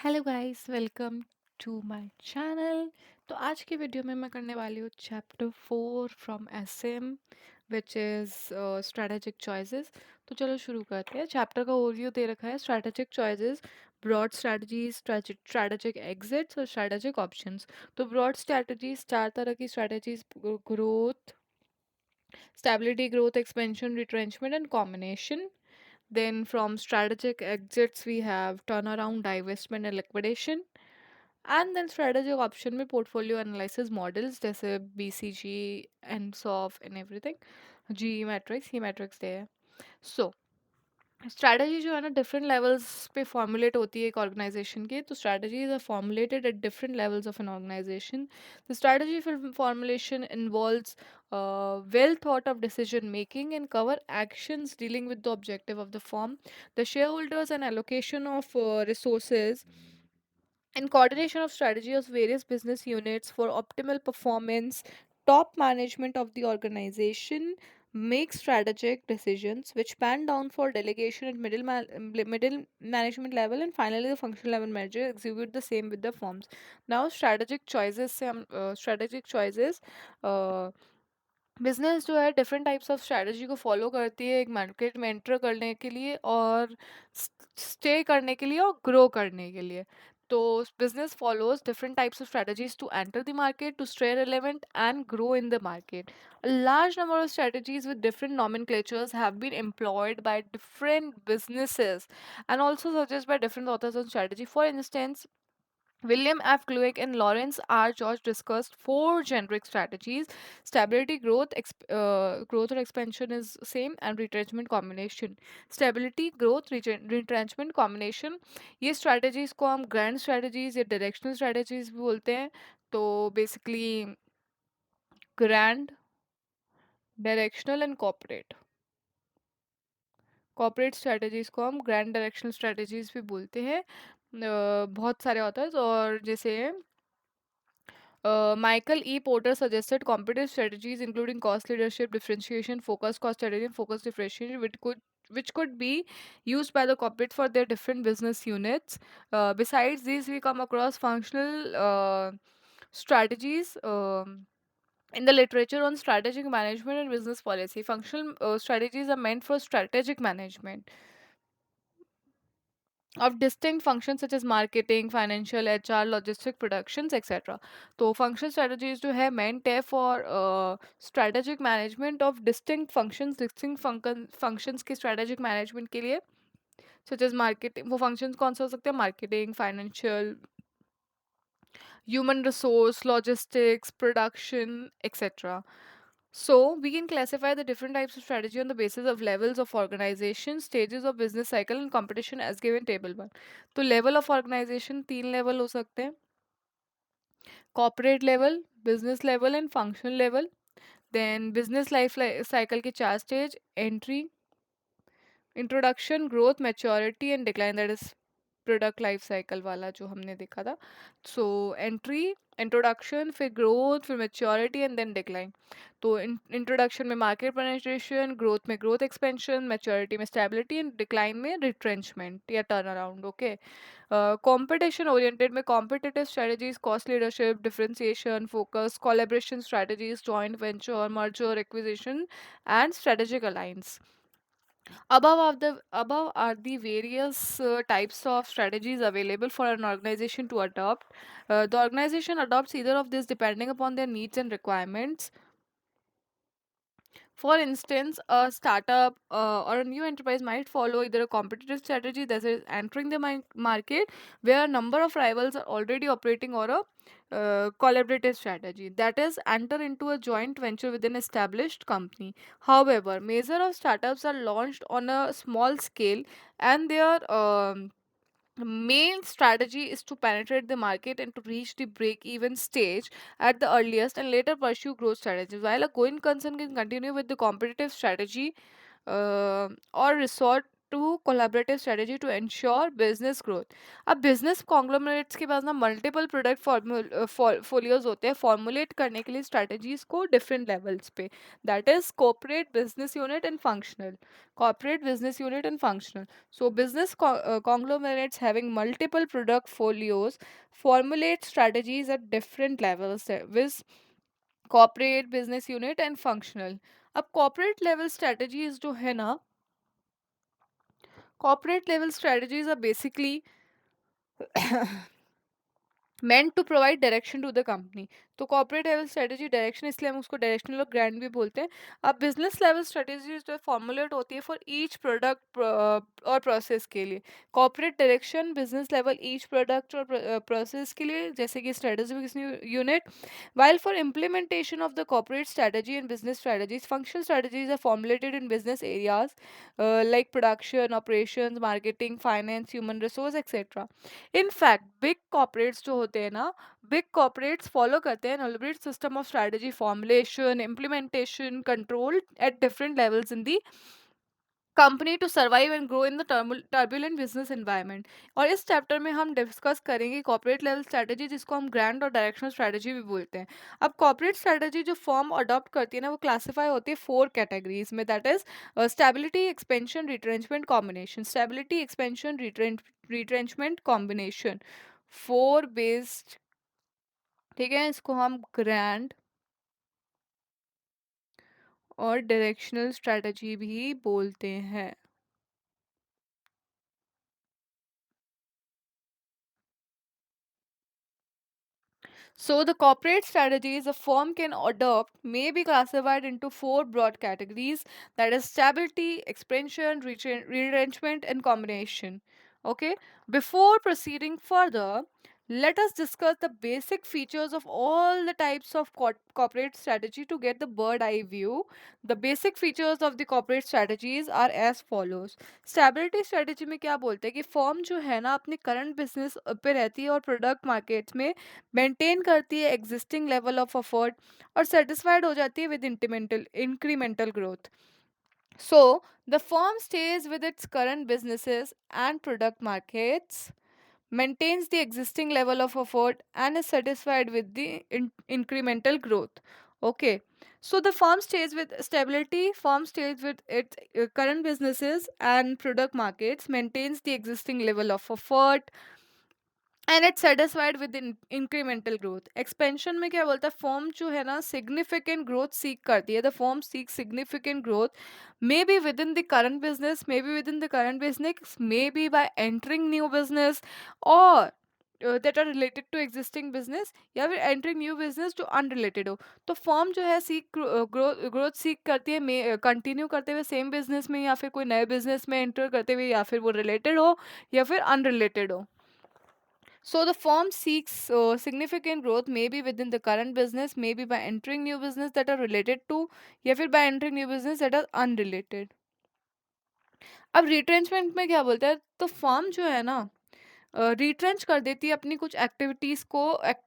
Hello guys, welcome to my channel. तो आज की वीडियो में मैं करने वाली हूँ chapter 4 from SM which is strategic choices. तो चलो शुरू करते हैं। चैप्टर का ओवरव्यू दे रखा है strategic choices, broad strategies, strategic exits और स्ट्रेटेजिक ऑप्शंस। तो ब्रॉड स्ट्रेटजीज, चार तरह की strategies: growth, stability, growth, expansion, retrenchment and combination. Then from strategic exits we have turnaround, divestment and liquidation. And then strategic option में portfolio analysis models जैसे BCG, NSOF and everything, GE matrix, E matrix दे है. So strategy जो है ना different levels पे formulate होती है एक ऑर्गेनाइजेशन के. तो strategies are formulated at different levels of an organisation. The strategy formulation involves well thought of decision making and cover actions dealing with the objective of the firm, the shareholders and allocation of resources, in coordination of strategy of various business units for optimal performance. Top management of the organization make strategic decisions which pan down for delegation at middle management level, and finally the functional level manager execute the same with the firms. Now strategic choices से हम strategic choices business जो है different types of strategy को follow करती है एक market में enter करने के लिए और स्टे करने के लिए और ग्रो करने के लिए. तो business follows different types of strategies to enter the market, to stay relevant and grow in the market. A large number of strategies with different nomenclatures have been employed by different businesses and also suggested by different authors on strategy. For instance, William F. Glueck and Lawrence R. George discussed four generic strategies: stability, growth or expansion is same, and retrenchment combination. Stability, growth, retrenchment combination. ये strategies को हम grand strategies या directional strategies भी बोलते हैं. तो basically grand, directional and corporate. Corporate strategies को हम ग्रैंड डायरेक्शनल स्ट्रेटजीज भी बोलते हैं. बहुत सारे ऑथर्स और जैसे Michael E. Porter suggested competitive strategies including cost leadership, differentiation, focus cost strategy, and focus differentiation, which could be used by the corporate for their different business units. Besides these, we come across functional strategies. In the literature on strategic management and business policy, functional strategies are meant for strategic management of distinct functions such as marketing, financial, HR, logistic, productions, etc. तो function strategies जो है meant है for strategic management of distinct functions, functions के strategic management के लिए, such as marketing. वो functions कौन से हो सकते हैं? Marketing, financial, human resource, logistics, production, etc. So, we can classify the different types of strategy on the basis of levels of organization, stages of business cycle and competition as given table 1. तो level of organization तीन level हो सकते हैं: corporate level, business level and functional level. Then business life cycle के चार stage: entry, introduction, growth, maturity and decline. That is product life cycle वाला जो हमने देखा था. सो एंट्री, इंट्रोडक्शन, फिर ग्रोथ, फिर मेच्योरिटी एंड देन डिक्लाइन. तो इंट्रोडक्शन में मार्केट पेनिट्रेशन, ग्रोथ में ग्रोथ एक्सपेंशन, मेच्योरिटी में स्टेबिलिटी एंड डिक्लाइन में रिट्रेंचमेंट या turn around. Okay. Competition oriented में competitive strategies, cost leadership, differentiation, focus, collaboration strategies, joint venture, merger, acquisition and strategic alliance. Above are the various types of strategies available for an organization to adopt. The organization adopts either of these depending upon their needs and requirements. For instance, a startup or a new enterprise might follow either a competitive strategy that is entering the market where a number of rivals are already operating, or a collaborative strategy that is enter into a joint venture with an established company. However, major of startups are launched on a small scale, and their main strategy is to penetrate the market and to reach the break even stage at the earliest and later pursue growth strategies. While a going concern can continue with the competitive strategy or resort to collaborative strategy to ensure business growth. अब business conglomerates के पास ना multiple product folios होते हैं formulate करने के लिए strategies को different levels पे. That is corporate business unit and functional. Corporate business unit and functional. So business conglomerates having multiple product folios formulate strategies at different levels with corporate business unit and functional. अब corporate level strategies जो है ना, corporate level strategies are basically meant to provide direction to the company. तो corporate level strategy direction, इसलिए हम उसको directional और grand भी बोलते हैं. अब बिजनेस लेवल स्ट्रेटेजी जो फॉर्मुलेट होती है फॉर ईच प्रोडक्ट और प्रोसेस के लिए. Corporate direction business level each product और प्रोसेस के लिए, जैसे कि strategic unit. While for implementation of the corporate strategy and business strategies, functional strategies are formulated in business areas like production, operations, marketing, finance, human resource, etc. In fact, big corporates जो होते हैं ना, big corporates follow करते हैं an elaborate system of strategy formulation, implementation, control at different levels in the company to survive and grow in the turbulent business environment. और इस chapter में हम डिस्कस करेंगे कॉर्पोरेट लेवल स्ट्रेटजी, जिसको हम grand और डायरेक्शनल स्ट्रेटजी भी बोलते हैं. अब कॉर्पोरेट स्ट्रेटजी जो फर्म अडॉप्ट करती है ना, वो क्लासीफाई होती है 4 कैटेगरीज में. That is stability, expansion, retrenchment, combination. Stability, expansion, retrenchment, combination, 4 based. ठीक है, इसको हम ग्रैंड और डायरेक्शनल स्ट्रेटजी भी बोलते हैं. So, the corporate strategies a firm can adopt may be classified into 4 broad categories, that is, stability, expansion, retrenchment, and combination. Okay, before proceeding further, let us discuss the basic features of all the types of corporate strategy to get the bird eye view. The basic features of the corporate strategies are as follows. Stability strategy में क्या बोलते हैं कि firm जो है ना अपने current business पे रहती है और प्रोडक्ट मार्केट्स में मेंटेन करती है एग्जिस्टिंग लेवल ऑफ अफर्ट और सेटिस्फाइड हो जाती है with incremental growth. So the firm stage with its current businesses and product markets, maintains the existing level of effort and is satisfied with the incremental growth. Okay, so the firm stays with stability, firm stays with its current businesses and product markets, maintains the existing level of effort and it satisfied with incremental growth. Expansion में क्या बोलता है, form जो है ना significant growth seek करती है. The firm seek significant growth may be within the current business, may be within the current business, may be by entering new business और that are related to existing business, या फिर entering new business जो unrelated हो. तो form जो है seek growth seek करती है कंटिन्यू करते हुए सेम बिजनेस में, या फिर कोई नए बिजनेस में एंटर करते हुए, या फिर वो रिलेटेड हो या फिर अनरिलेटेड हो. So the firm seeks significant growth maybe within the current business, maybe by entering new business that are related to, या फिर by entering new business that are unrelated. अब रिट्रेंचमेंट में क्या बोलता है, तो फर्म जो है ना रिट्रेंच कर देती है अपनी कुछ एक्टिविटीज़ को,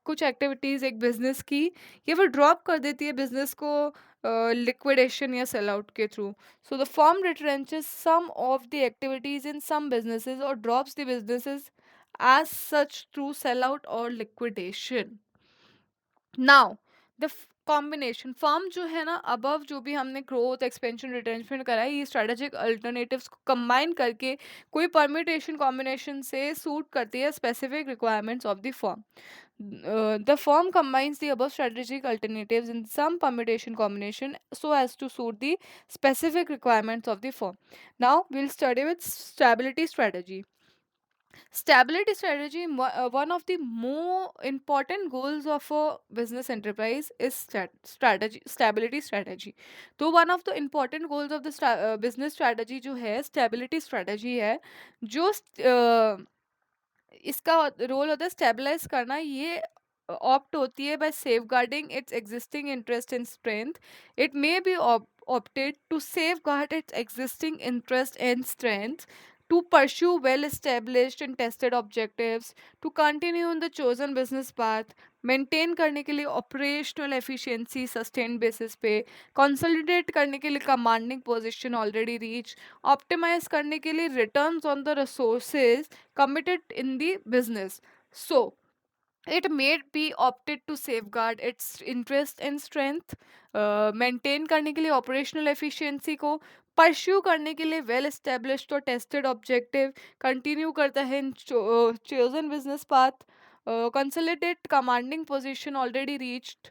कुछ एक्टिविटीज़ एक बिजनेस की, या फिर ड्रॉप कर देती है बिजनेस को लिक्विडेशन या सेल आउट के through. So the firm retrenches some of the activities in some businesses और drops the businesses as such through sellout or liquidation. Now, the combination firm जो है ना अबव जो भी हमने ग्रोथ एक्सपेंशन रिटेंशन करा है, ये स्ट्रेटेजिक अल्टरनेटिव्स को कंबाइन करके कोई परम्यूटेशन कॉम्बिनेशन से सूट करती है specific requirements of the firm. The firm combines the above strategic alternatives in some permutation combination so as to suit the specific requirements of the firm. Now we'll study with stability strategy. Stability strategy, one of the more important goals of a business enterprise is stability strategy. तो one of the important goals of the business strategy जो है stability strategy है, जो इसका role होता है stabilise करना. ये ऑप्ट होती है by safeguarding its existing interest in strength. It may be opted to safeguard its existing interest and strength to pursue well established and tested objectives, to continue in the chosen business path, maintain करने के लिए operational efficiency sustain basis पे, consolidate करने के लिए commanding position already reach, optimise करने के लिए returns on the resources committed in the business. So it may be opted to safeguard its interest and strength, maintain करने के लिए ऑपरेशनल एफिशिएंसी को, परस्यू करने के लिए वेल एस्टेब्लिश्ड और टेस्टेड ऑब्जेक्टिव, कंटिन्यू करता है in chosen business path, consolidate commanding position already reached,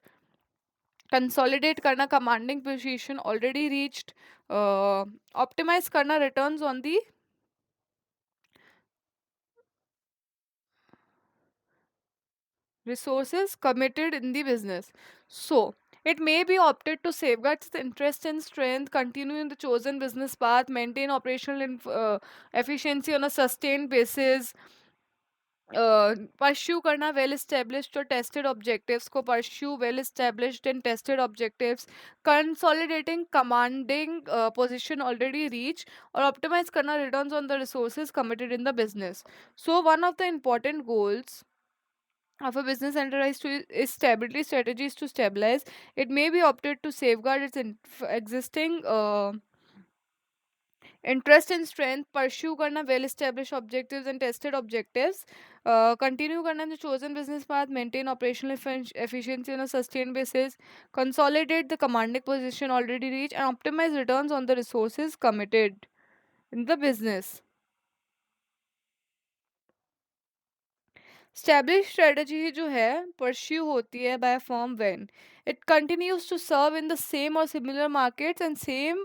consolidate करना commanding position already reached, optimize करना returns on the resources committed in the business. So, it may be opted to safeguard its interest and strength, continue in the chosen business path, maintain operational efficiency on a sustained basis, pursue करना well established और tested objectives को, pursue well established and tested objectives, consolidating commanding position already reached, और optimize करना returns on the resources committed in the business. So one of the important goals of a business enterprise to is stability strategies to stabilize. It may be opted to safeguard its existing interest and strength, pursue करना well established objectives and tested objectives, continue करना the chosen business path, maintain operational efficiency on a sustained basis, consolidate the commanding position already reached, and optimize returns on the resources committed in the business. Established strategy जो है pursue होती है by a firm when it continues to serve in the same or similar markets and same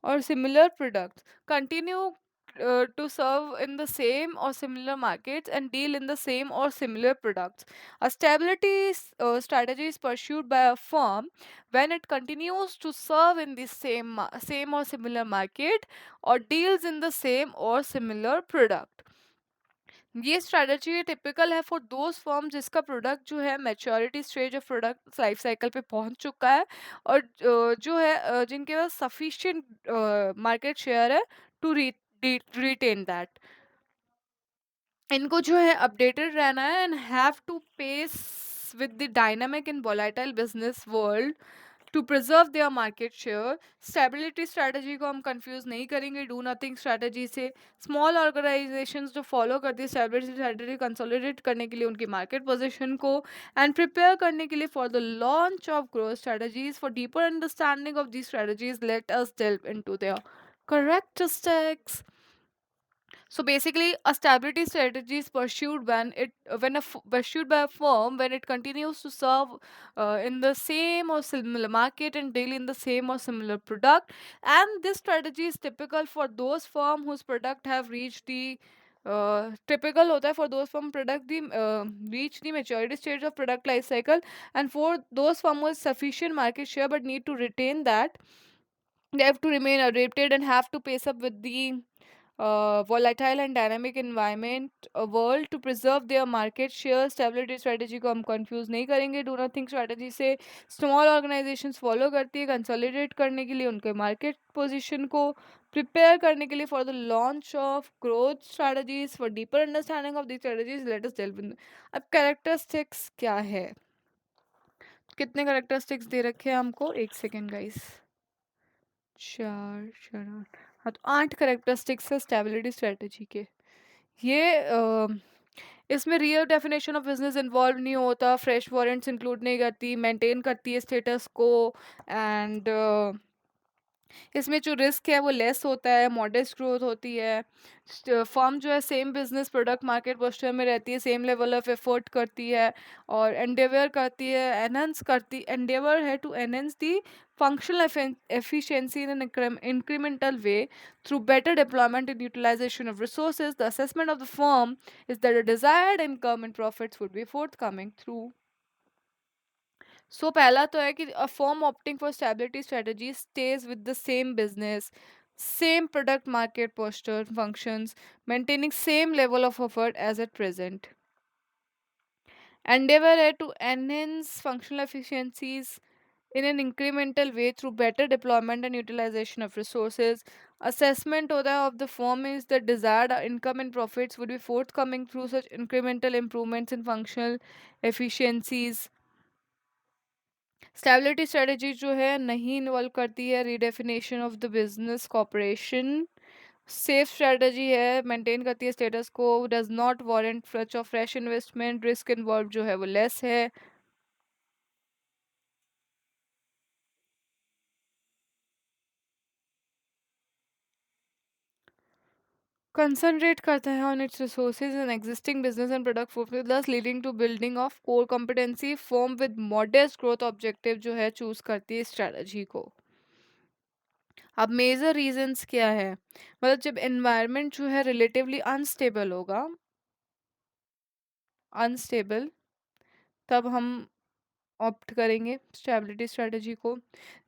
or similar products. Continue to serve in the same or similar markets and deal in the same or similar products. A stability strategy is pursued by a firm when it continues to serve in the same or similar market or deals in the same or similar product. ये strategy typical है for those firm जिसका product जो है maturity stage of product life cycle पे पहुंच चुका है, और जो है जिनके पास सफिशिएंट मार्केट शेयर है टू रिटेन दैट. इनको जो है अपडेटेड रहना है and have to pace with the dynamic and volatile business world to preserve their market share. Stability strategy को हम कंफ्यूज नहीं करेंगे डू नथिंग स्ट्रैटेजी से. स्मॉल ऑर्गेनाइजेशंस जो फॉलो करती है स्टेबिलिटी स्ट्रैटेजी कंसोलिडेट करने के लिए उनकी मार्केट पोजीशन को एंड प्रिपेयर करने के लिए for the launch of growth strategies. For deeper understanding of the strategies let us delve into their characteristics. So basically, a stability strategy is pursued pursued by a firm when it continues to serve in the same or similar market and deal in the same or similar product. And this strategy is typical for those firm whose product have reached the typical होता है for those firm product the reach the maturity stage of product life cycle, and for those firm with sufficient market share but need to retain that, they have to remain adapted and have to pace up with the volatile and dynamic environment world to preserve their market share. Stability strategy को हम confuse नहीं करेंगे do nothing strategy से. small organizations follow करती है consolidate करने के लिए उनके market position को, prepare करने के लिए for the launch of growth strategies. For deeper understanding of these strategies let us delve in. अब characteristics क्या है, कितने characteristics दे रखे हैं हमको, एक सेकेंड गाइस, चार चार आठ, हाँ तो 8 करेक्टरिस्टिक्स है स्टेबिलिटी स्ट्रेटजी के. ये इसमें real definition of business involve नहीं होता, फ्रेश वारंट्स इंक्लूड नहीं करती, मेंटेन करती है स्टेटस को, एंड इसमें जो रिस्क है वो लेस होता है, मॉडेस्ट ग्रोथ होती है. फर्म जो है same business product market posture में रहती है, सेम लेवल ऑफ एफर्ट करती है और एंडेवर करती है, एनहेंस करती, एंडेवर है to enhance the functional efficiency in an incremental way through better deployment and utilization of resources. The assessment of the firm is that the desired income and profits would be forthcoming through. So पहला तो है कि a firm opting for stability strategy stays with the same business, same product market posture functions, maintaining same level of effort as at present. Endeavor है to enhance functional efficiencies in an incremental way through better deployment and utilization of resources. Assessment होता है of the firm is the desired income and profits would be forthcoming through such incremental improvements in functional efficiencies. Stability strategy जो है नहीं involve करती है redefinition of the business corporation. Safe strategy है, maintain करती है status quo, does not warrant fresh of fresh investment, risk involve जो है वो लेस है. कंसंट्रेट करता है on its resources and existing business and product portfolio thus leading to building of core competency. Firm with modest growth objective जो है choose करती है स्ट्रेटजी को. अब मेजर रीजंस क्या है, मतलब जब एनवायरनमेंट जो है रिलेटिवली अनस्टेबल होगा, अनस्टेबल, तब हम ऑप्ट करेंगे स्टेबिलिटी स्ट्रेटजी को.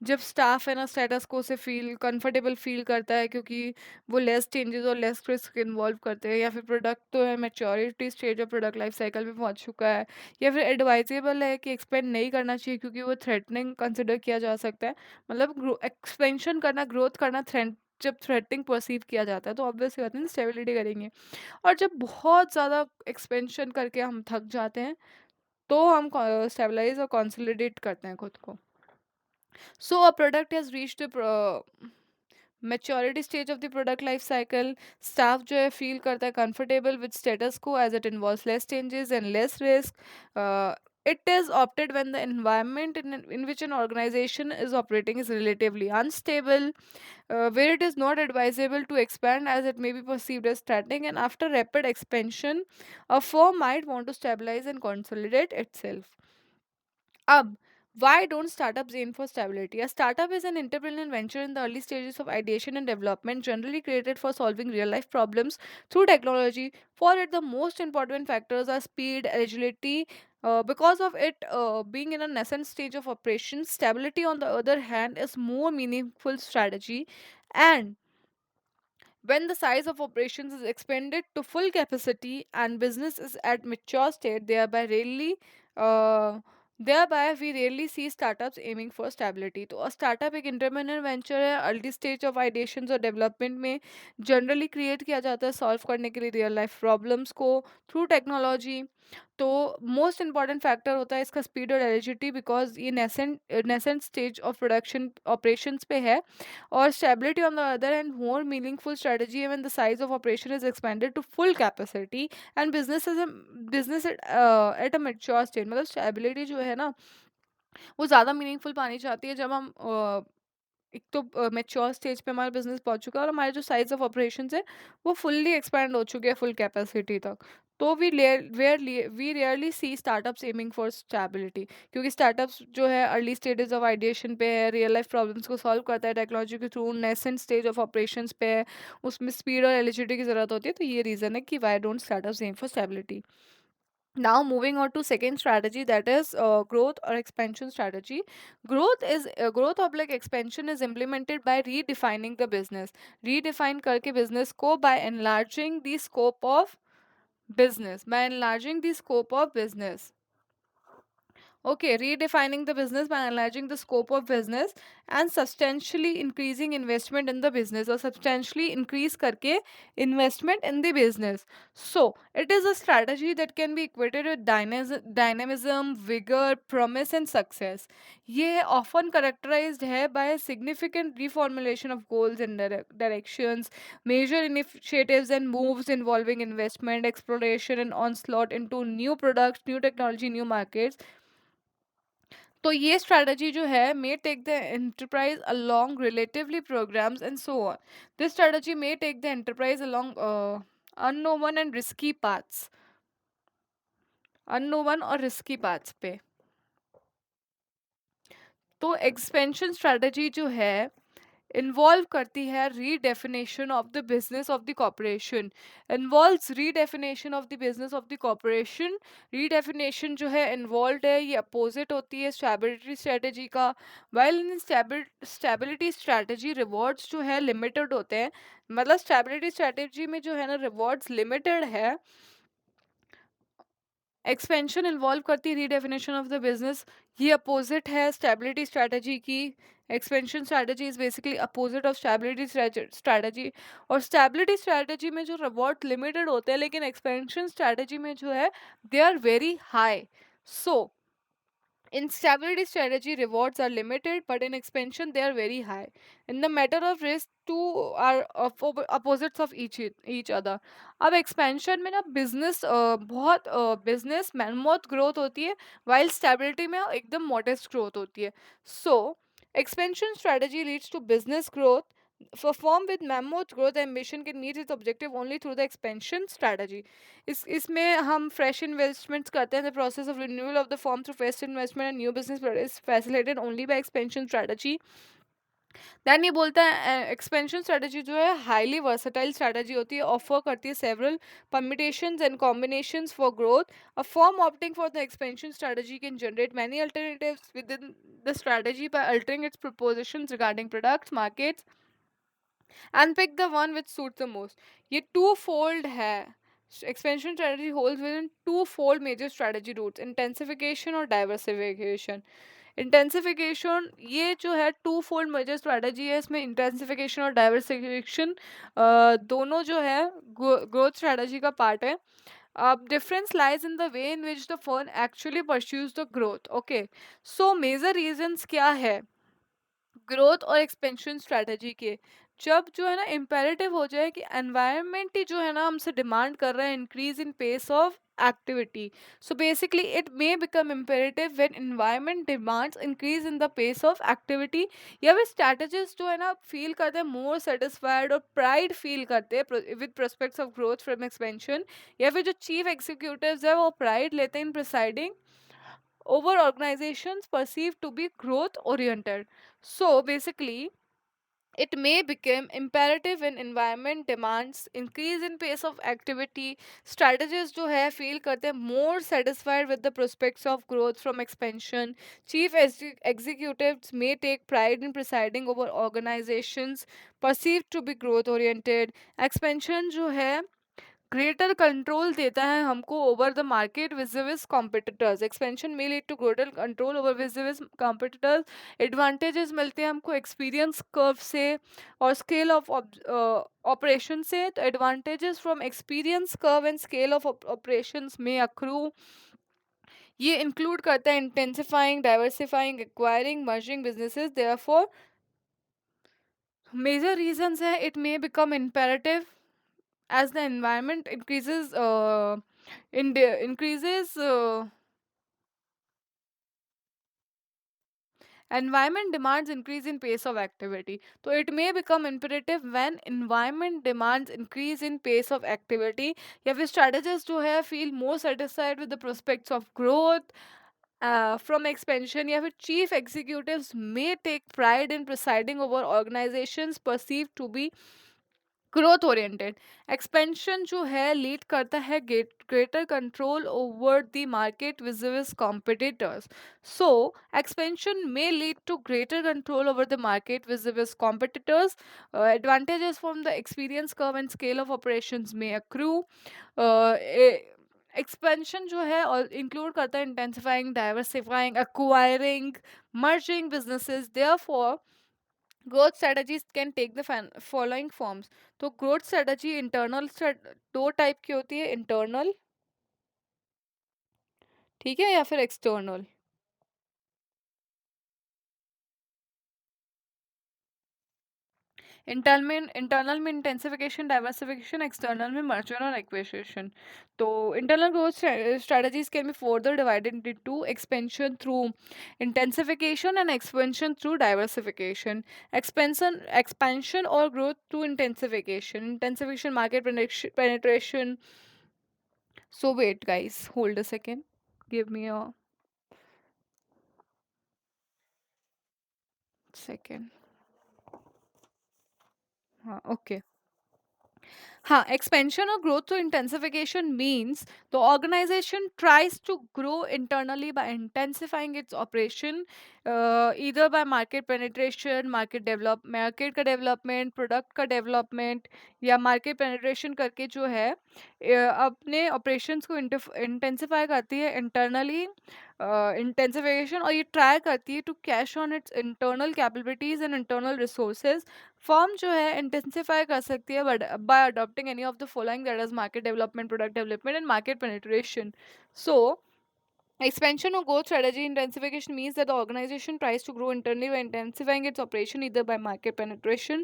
जब स्टाफ है ना स्टेटस को से फील कंफर्टेबल फील करता है क्योंकि वो लेस चेंजेस और लेस रिस्क इन्वॉल्व करते हैं, या फिर प्रोडक्ट तो है maturity stage of product life cycle में पहुंच चुका है, या फिर एडवाइजेबल है कि एक्सपेंड नहीं करना चाहिए क्योंकि वो थ्रेटनिंग कंसिडर किया जा सकता है. मतलब एक्सपेंशन करना, ग्रोथ करना थ्रेट, जब थ्रेटनिंग परसीव किया जाता है तो ऑब्वियस बात है स्टेबिलिटी करेंगे. और जब बहुत ज़्यादा एक्सपेंशन करके हम थक जाते हैं तो हम स्टेबलाइज और कंसोलिडेट करते हैं खुद को. So a product has reached maturity stage of the product life cycle. Staff जो है feel करता है comfortable with status quo as it involves less changes and less risk. uh, it is opted when the environment in which an organization is operating is relatively unstable, where it is not advisable to expand as it may be perceived as static, and after rapid expansion a firm might want to stabilize and consolidate itself. Ab, why don't startups aim for stability? A startup is an entrepreneurial venture in the early stages of ideation and development, generally created for solving real life problems through technology. For it, the most important factors are speed, agility. Because of it being in a nascent stage of operations, stability, on the other hand, is more meaningful strategy. And when the size of operations is expanded to full capacity and business is at mature state, uh, thereby we rarely see startups aiming for stability. तो startup एक entrepreneur venture है, early stage of ideations और development में generally create किया जाता है solve करने के लिए real life problems को through technology. तो मोस्ट इंपॉर्टेंट फैक्टर होता है इसका स्पीड और एलिजिबिलिटी, बिकॉज ये nascent stage of production operations पे है. और stability on the other hand more meaningful strategy है when the size of operation is expanded to full capacity and business at a mature stage. मतलब stability जो है ना वो ज़्यादा मीनिंगफुल पानी चाहती है जब हम एक तो मैच्योर स्टेज पे हमारा बिजनेस पहुंच चुका है और हमारे जो साइज ऑफ ऑपरेशंस है वो फुल्ली एक्सपैंड हो चुके हैं फुल कैपेसिटी तक. तो we rarely see startups aiming for stability, क्योंकि स्टार्टअप्स जो है अर्ली स्टेजेस ऑफ आइडिएशन पे है, रियल लाइफ प्रॉब्लम्स को सॉल्व करता है टेक्नोलॉजी के through, nascent stage of operations पे है, उसमें स्पीड और एलिजिबिलिटी की ज़रूरत होती है. तो ये रीज़न है कि why don't startups aim for stability. Now moving on to second strategy, that is growth or expansion strategy. Growth oblique expansion is implemented by redefining the business. Redefine करके business को by enlarging the scope of business. By enlarging the scope of business. Okay, redefining the business by enlarging the scope of business and substantially increasing investment in the business, or substantially increase करके investment in the business. So, it is a strategy that can be equated with dynamism, vigor, promise and success. ये often characterized है by significant reformulation of goals and directions, major initiatives and moves involving investment, exploration and onslaught into new products, new technology, new markets. तो ये strategy जो है may take the enterprise along relatively programs and so on. This strategy may take the enterprise along unknown and risky paths, unknown और risky paths पे. तो expansion strategy जो है involve करती है redefinition of the business of the corporation. Involves redefinition of the business of the corporation. Redefinition जो है involve है, ये अपोजिट होती है स्टेबिलिटी स्ट्रेटेजी का. While in stability strategy rewards जो है लिमिटेड होते हैं. मतलब स्टेबिलिटी स्ट्रेटेजी में जो है ना रिवॉर्ड्स लिमिटेड है, एक्सपेंशन इन्वॉल्व करती है रीडेफिनेशन ऑफ द बिजनेस। ये अपोजिट है स्टेबिलिटी स्ट्रेटजी की। Expansion strategy is basically opposite of stability strategy. और स्टेबिलिटी स्ट्रेटजी में जो रिवॉर्ड लिमिटेड होते हैं, लेकिन एक्सपेंशन स्ट्रेटजी में जो है they are very high. So in stability strategy, rewards are limited, but in expansion, they are very high. In the matter of risk, two are opposites of each other. अब expansion में ना business बहुत business mammoth growth होती है, while stability में एकदम modest growth होती है. So expansion strategy leads to business growth. For firm with mammoth growth ambition can meet its objective only through the expansion strategy. इसमें हम फ्रेश इन्वेस्टमेंट्स करते हैं। The process of renewal of the firm through fresh investment and new business is facilitated only by expansion strategy. Then ये बोलता है expansion strategy जो है highly versatile strategy होती है, ऑफर करती है several permutations and combinations for growth. A firm opting for the expansion strategy can generate many alternatives within the strategy by altering its propositions regarding products markets and pick the one which suits the most. ये two fold है। Expansion strategy holds within two fold major strategy routes, intensification और diversification. Intensification ये जो है to fold major strategy है। इसमें intensification और diversification दोनों जो है ग्रोथ स्ट्रेटजी का पार्ट है। Difference lies in the way in which the firm actually pursues the growth. Okay, so major reasons क्या है ग्रोथ और एक्सपेंशन स्ट्रेटजी के? जब जो है ना इम्पेरेटिव हो जाए कि एनवायरनमेंट ही जो है ना हमसे डिमांड कर रहा है increase in pace of activity. So basically it may become imperative when environment demands increase in the pace of activity, या फिर स्ट्रैटेजिस्ट जो है ना फील करते हैं मोर सेटिस्फाइड और प्राइड फील करते हैं with prospects of growth from expansion, या फिर जो चीफ एग्जीक्यूटिव्स है वो प्राइड लेते हैं इन presiding over organizations perceived to be growth oriented. So basically, it may become imperative when environment demands increase in pace of activity. Strategists जो है feel करते हैं more satisfied with the prospects of growth from expansion. Chief executives may take pride in presiding over organizations perceived to be growth oriented. Expansion जो है greater control देता है हमको over the market vis-a-vis competitors. Expansion में lead to greater control over vis-a-vis competitors. Advantages मिलते हैं हमको experience curve से और स्केल ऑफ ऑपरेशन से। तो advantages from experience curve and scale of operations में अक्रू ये इंक्लूड करता है intensifying, diversifying, acquiring, merging businesses. Therefore major reasons है it may become imperative as the environment increases environment demands increase in pace of activity, so it may become imperative when environment demands increase in pace of activity, या फिर strategists जो है feel more satisfied with the prospects of growth from expansion, या फिर chief executives may take pride in presiding over organizations perceived to be growth oriented. Expansion जो है lead करता है greater control over the market vis-a-vis competitors. So expansion में lead to greater control over the market vis-a-vis competitors. Advantages from the experience curve and scale of operations में accrue. Expansion जो है और include करता है intensifying, diversifying, acquiring, merging businesses. Therefore growth strategies can take the following forms. तो growth strategy internal दो type की होती है, इंटरनल, ठीक है, या फिर एक्सटर्नल। इंटरनल में इंटेंसिफिकेशन, डाइवर्सिफिकेशन, एक्सटर्नल में मर्जर और एक्विजिशन। तो internal growth strategies can be further divided into two: expansion through intensification and expansion through diversification. Expansion और growth through intensification. Intensification market penetration. So wait guys, hold a second. Give me a second. हाँ, okay. हाँ, expansion or growth through intensification means the organization tries to grow internally by intensifying its operation either by market penetration, market का development, product का development, या market penetration करके जो है अपने operations को इंटेंसिफाई करती है इंटरनली, इंटेंसिफिकेशन, और ये ट्राई करती है to cash on its internal capabilities and internal resources. Firm जो है इंटेंसिफाई कर सकती है by adopting any of the following, that is market development, product development and market penetration. So expansion or growth strategy intensification means that the organization tries to grow internally by intensifying its operation either by market penetration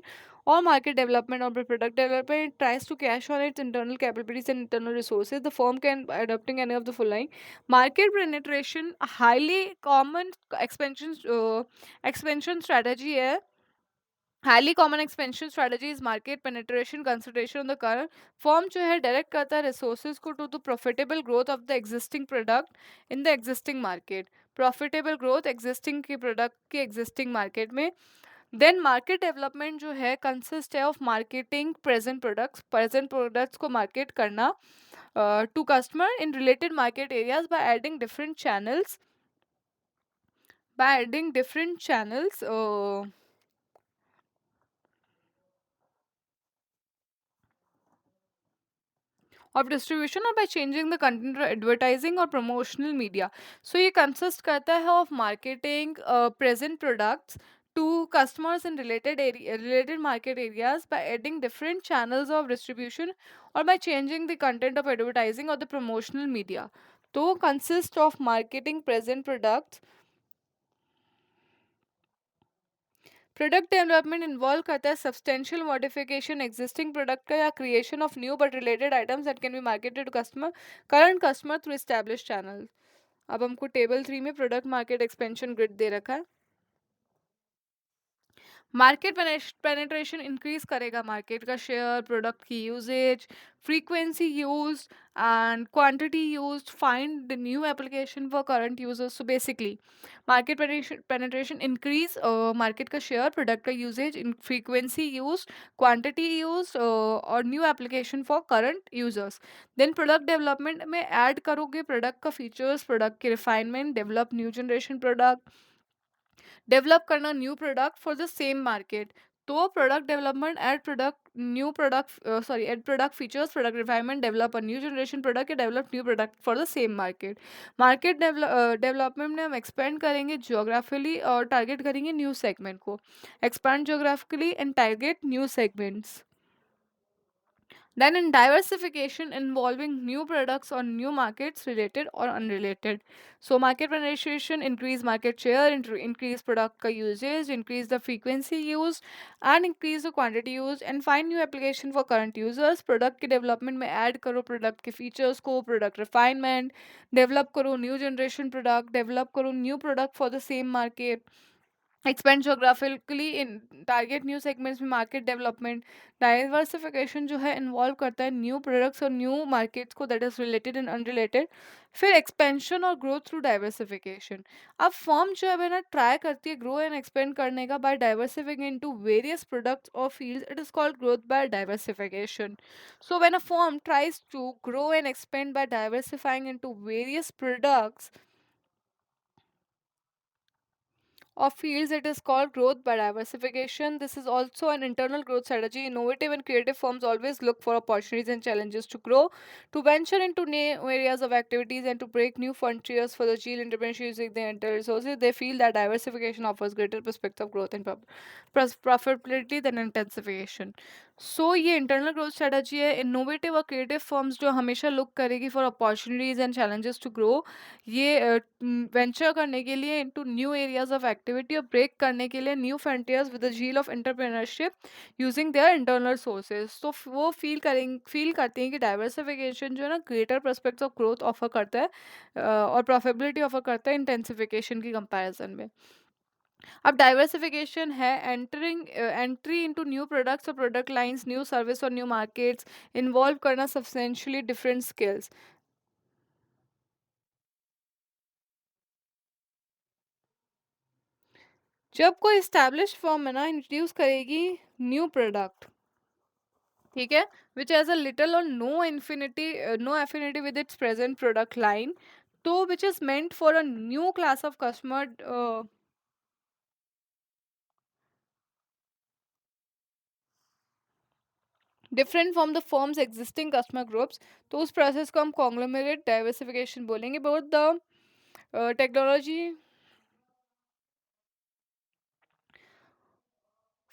or market development or by product development. It tries to cash on its internal capabilities and internal resources. The firm can, by adopting any of the following: market penetration, a highly common expansion strategy है. Highly common expansion strategy is market penetration concentration on the current. Firm जो है direct करता है resources को to the profitable growth of the existing product in the existing market. Profitable growth existing के product के existing market में. Then market development जो है कंसिस्ट है ऑफ मार्केटिंग प्रेजेंट प्रोडक्ट्स को मार्केट करना to customer in related market areas by adding different channels of distribution or by changing the content or advertising or promotional media. So ये consist करता है of marketing present products to customers in related market areas by adding different channels of distribution or by changing the content of advertising or the promotional media. तो consist of marketing present products. Product development involve करता है substantial modification existing product का या creation of new but related items that can be marketed to customer current customer through establish channel. अब हमको table 3 में product market expansion grid दे रखा है. मार्केट पेनेट्रेशन इंक्रीज करेगा मार्केट का शेयर, प्रोडक्ट की usages, frequency use and quantity use, find the new application for current users. So basically market penetration increase market का शेयर, प्रोडक्ट का usages, frequency use, quantity use और new application for current users. Then product development में add करोगे product का features, product के refinement, develop new generation product, develop करना new product for the same market. तो product development, add product features, product refinement, develop a new generation product या develop new product for the same market. Market development में हम expand करेंगे geographically और target करेंगे new segment को. Expand geographically and target new segments. Then in diversification involving new products or new markets related or unrelated. So market penetration, increase market share, increase product ka usage, increase the frequency used and increase the quantity used and find new application for current users. Product के development में add करो product के features को, product refinement, develop करो new generation product, develop करो new product for the same market. Expand geographically in target new segments में market development. Diversification जो है इन्वॉल्व करता है न्यू प्रोडक्ट्स और न्यू मार्केट्स को that is related and unrelated. फिर एक्सपेंशन और ग्रोथ थ्रू डाइवर्सिफिकेशन. अब फर्म जो है ना ट्राई करती है ग्रो एंड एक्सपेंड करने का by diversifying into various products और fields. It is called growth by diversification. So when a firm tries to grow and expand by diversifying into various products of fields, it is called growth by diversification. This is also an internal growth strategy. Innovative and creative firms always look for opportunities and challenges to grow, to venture into new areas of activities, and to break new frontiers for the agile entrepreneurship using their internal resources. They feel that diversification offers greater prospect of growth and profitability than intensification. So ये internal growth strategy है. Innovative और creative firms जो हमेशा look करेगी for opportunities and challenges to grow, ये venture करने के लिए into new areas of activity और ब्रेक करने के लिए new frontiers with the zeal of entrepreneurship using their internal sources. तो वो फील करती हैं कि डाइवर्सिफिकेशन जो है ना greater prospects of growth offer करता है और प्रॉफिटेबिलिटी ऑफर करता है इंटेंसिफिकेशन की कंपैरिजन में. अब डाइवर्सिफिकेशन है एंट्री इनटू न्यू प्रोडक्ट्स और प्रोडक्ट लाइंस, न्यू सर्विस और न्यू मार्केट्स, इन्वॉल्व करना सब्सटेंशियली डिफरेंट स्किल्स. जब कोई एस्टैब्लिश फर्म है ना इंट्रोड्यूस करेगी न्यू प्रोडक्ट, ठीक है, विच हैज अ लिटिल और no affinity with its present product line, तो which is meant for a new class of customer, different from the firm's existing customer groups, तो उस process को हम conglomerate diversification बोलेंगे। Both the technology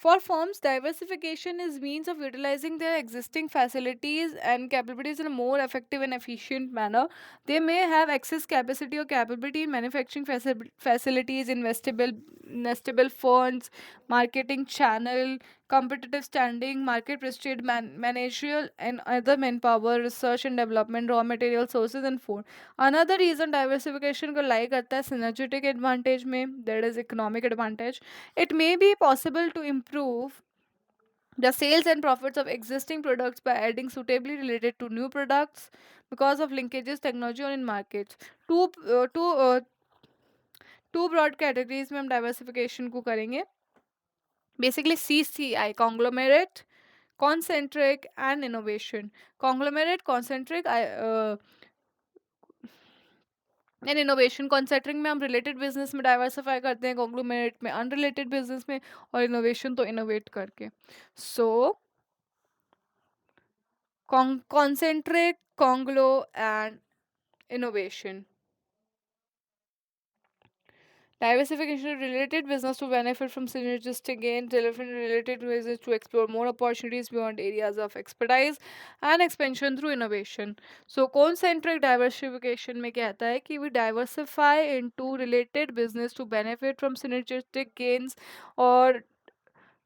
For firms, diversification is means of utilizing their existing facilities and capabilities in a more effective and efficient manner. They may have excess capacity or capability in manufacturing facilities, investable funds, marketing channel, competitive standing, market prestige, managerial and other manpower, research and development, raw material sources and food. Another reason diversification को लाई करता है synergetic advantage में, that is economic advantage. It may be possible to improve the sales and profits of existing products by adding suitably related to new products because of linkages, technology or in markets. Two uh, two uh, two broad categories में हम diversification को करेंगे. Basically CCI, conglomerate, concentric and innovation. Conglomerate, concentric and innovation. Concentric में हम related business में diversify करते हैं, conglomerate में अनरिलेटेड बिजनेस में, और इनोवेशन तो इनोवेट करके. सो concentric, conglo and innovation. Diversification of related business to benefit from synergistic gain, delivering related business to explore more opportunities beyond areas of expertise and expansion through innovation. So concentric diversification में कहता है कि we diversify into related business to benefit from synergistic gains, और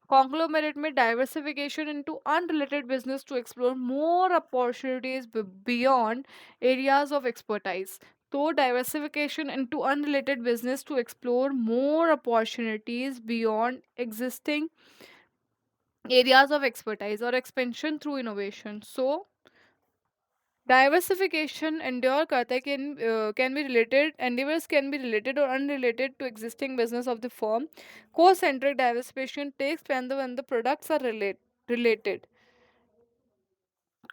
conglomerate में diversification into unrelated business to explore more opportunities beyond areas of expertise. So diversification into unrelated business to explore more opportunities beyond existing areas of expertise or expansion through innovation. So diversification endure करता है can be related, endeavors can be related or unrelated to existing business of the firm. Co-centric diversification takes when the products are related.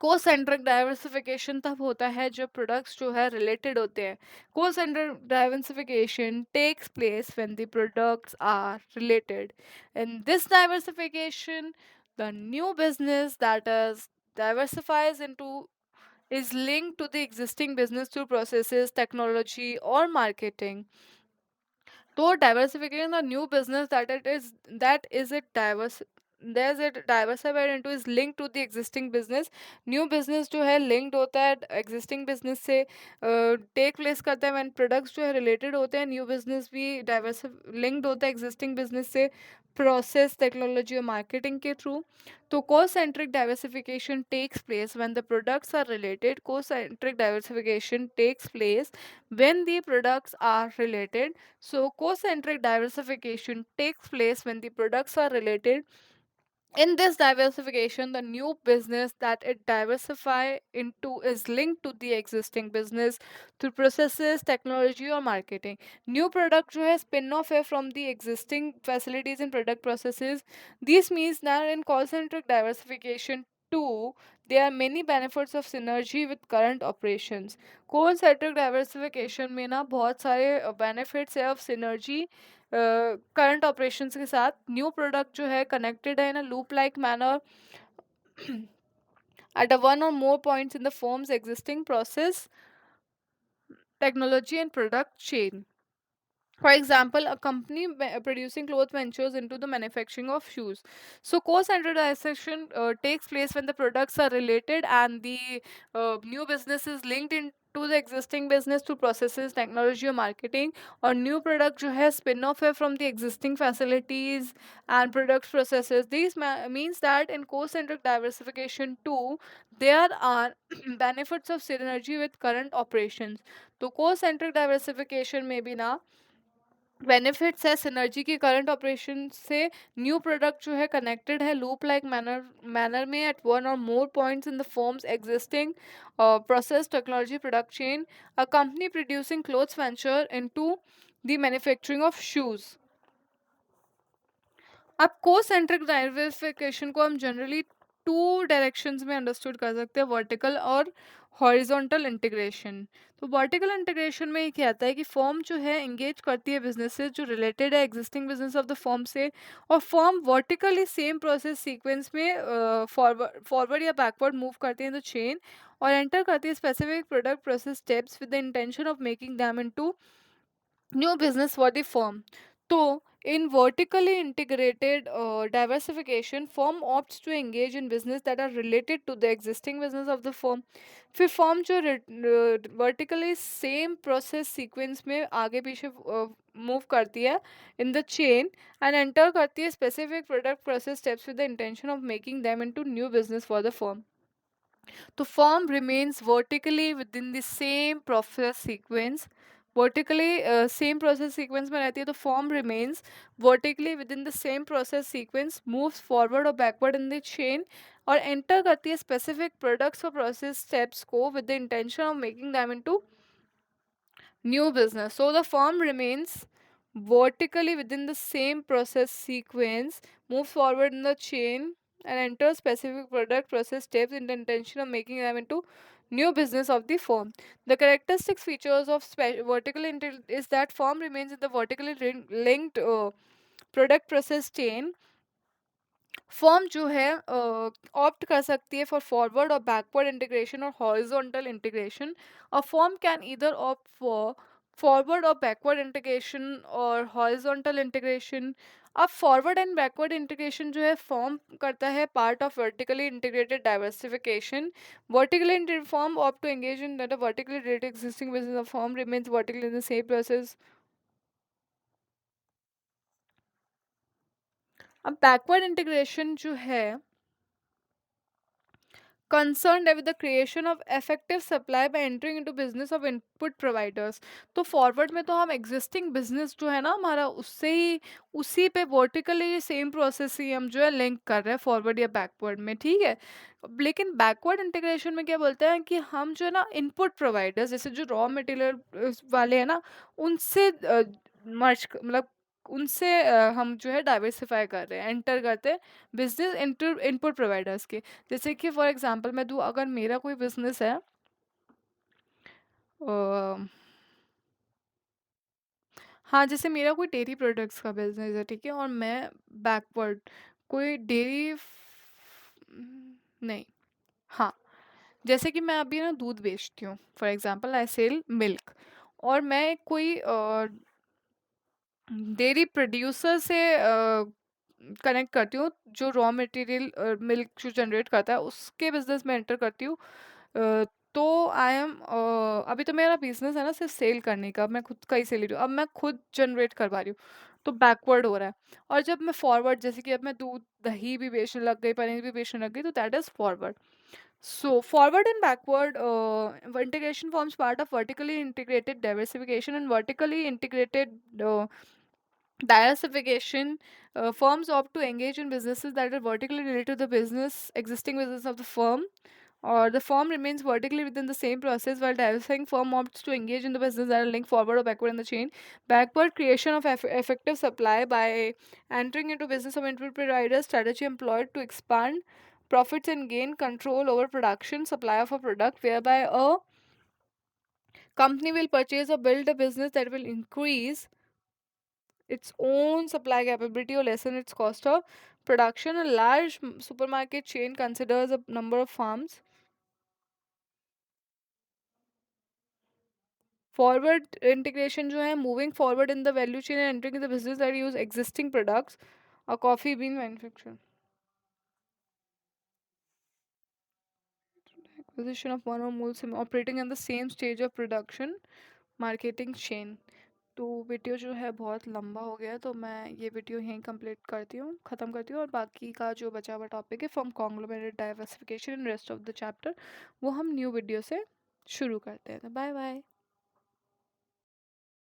को centric diversification तब होता है जब products जो है related होते हैं. Concentric diversification takes place when the products are related. In this diversification the new business that is diversifies into is linked to the existing business through processes, technology or marketing. So diversification, the new business that is it diverse, there's it diversified into is linked to the existing business. New business जो है linked होता है existing business से, take place करता है when products जो है related होते हैं. न्यू बिजनेस भी डाइवर्स लिंक्ड होता है एग्जिस्टिंग बिजनेस से प्रोसेस, टेक्नोलॉजी और मार्केटिंग के थ्रू. तो concentric diversification takes place when the products are related. Concentric diversification takes place when the products are related. So concentric diversification takes place when the products are related. In this diversification, the new business that it diversify into is linked to the existing business through processes, technology or marketing. New product जो है spin off है from the existing facilities and product processes. This means that in concentric diversification too, there are many benefits of synergy with current operations. Concentric diversification में ना बहुत सारे benefits है of synergy current operations के साथ. New product जो है connected है in a loop like manner at a one or more points in the firm's existing process, technology and product chain. For example, a company producing cloth ventures into the manufacturing of shoes. So, co-standardization takes place when the products are related and the new business is linked into the existing business through processes, technology or marketing. Or new product जो है spin-off है from the existing facilities and product processes. These means that in co-centric diversification too, there are benefits of synergy with current operations. तो co-centric diversification में भी ना benefits है synergy की current operation से. न्यू प्रोडक्ट जो है कनेक्टेड है लूप लाइक मैनर में एट वन और more points in the firm's existing process, technology, product chain. A company producing clothes venture into the manufacturing of shoes. अब को centric diversification को हम जनरली टू डायरेक्शंस में understood कर सकते हैं, वर्टिकल और हॉरिजॉन्टल इंटीग्रेशन। तो वर्टिकल इंटीग्रेशन में ये कहता है कि फर्म जो है एंगेज करती है बिजनेसेस जो रिलेटेड है existing business of the firm से, और firm vertically same process sequence में फॉरवर्ड या बैकवर्ड मूव करती है इन द चेन, और एंटर करती है specific product process steps with the intention of making them into new business for the firm. So, in vertically integrated diversification, firm opts to engage in business that are related to the existing business of the firm. फिर form जो vertically same process sequence में आगे पीछे move करती है in the chain and enter करती है specific product process steps with the intention of making them into new business for the firm. The form remains vertically within the same process sequence. Vertically same process sequence में रहती है, तो form remains vertically within the same process sequence, moves forward or backward in the chain, और enter करती है specific products or process steps को with the intention of making them into new business. So the firm remains vertically within the same process sequence, moves forward in the chain, and enters specific product process steps in the intention of making them into new business of the firm. The characteristic features of vertical is that firm remains in the vertically linked product process chain. Firm जो है opt कर सकती है for forward और backward integration और horizontal integration. A firm can either opt for forward और backward integration और horizontal integration. अब फॉरवर्ड एंड बैकवर्ड इंटीग्रेशन जो है फॉर्म करता है part of vertically integrated diversification. Vertically form opt to engage in that vertically related existing business of firm remains vertically in the same process. अब backward integration जो है concerned with the creation of effective supply by entering into business of input providers. तो forward में तो हम existing business जो है ना हमारा उससे ही उसी पे वर्टिकली सेम प्रोसेस ही हम जो है लिंक कर रहे हैं फॉरवर्ड या बैकवर्ड में, ठीक है. लेकिन बैकवर्ड इंटीग्रेशन में क्या बोलते हैं कि हम जो है ना इनपुट प्रोवाइडर्स जैसे जो रॉ मटेरियल वाले हैं ना उनसे मर्ज मतलब उनसे हम जो है डाइवर्सिफाई कर रहे हैं, एंटर करते हैं बिजनेस इनपुट प्रोवाइडर्स के. जैसे कि फॉर एग्जांपल मैं दूँ, अगर मेरा कोई बिजनेस है हाँ जैसे मेरा कोई डेयरी प्रोडक्ट्स का बिजनेस है, ठीक है, और मैं बैकवर्ड कोई डेयरी नहीं, हाँ जैसे कि मैं अभी ना दूध बेचती हूँ, for example I sell milk, और मैं कोई डेयरी प्रोड्यूसर से कनेक्ट करती हूँ जो रॉ मटेरियल मिल्क जो जनरेट करता है उसके बिजनेस में एंटर करती हूँ. तो आई एम अभी तो मेरा बिजनेस है ना सिर्फ सेल करने का, मैं खुद का ही सेल रही हूँ, अब मैं खुद जनरेट करवा रही हूँ, तो बैकवर्ड हो रहा है. और जब मैं फॉरवर्ड जैसे कि अब मैं दूध दही भी बेचने लग गई, पनीर भी बेचने लग गई, तो that is forward. So, forward and backward integration forms part of vertically integrated diversification, and vertically integrated diversification firms opt to engage in businesses that are vertically related to the existing business of the firm, or the firm remains vertically within the same process, while diversifying firm opts to engage in the business that are linked forward or backward in the chain. Backward creation of effective supply by entering into business of input provider strategy employed to expand profits and gain control over production supply of a product, whereby a company will purchase or build a business that will increase its own supply capability or lessen its cost of production. A large supermarket chain considers a number of farms. Forward integration जो है moving forward in the value chain and entering the business that use existing products. A coffee bean manufacturer. Acquisition of one or more operating in the same stage of production. Marketing chain. तो video जो है बहुत लंबा हो गया है, तो मैं ये वीडियो यहीं कंप्लीट करती हूँ, ख़त्म करती हूँ, और बाकी का जो बचा हुआ टॉपिक है from conglomerate diversification in rest of the chapter वो हम न्यू वीडियो से शुरू करते हैं. तो बाय बाय.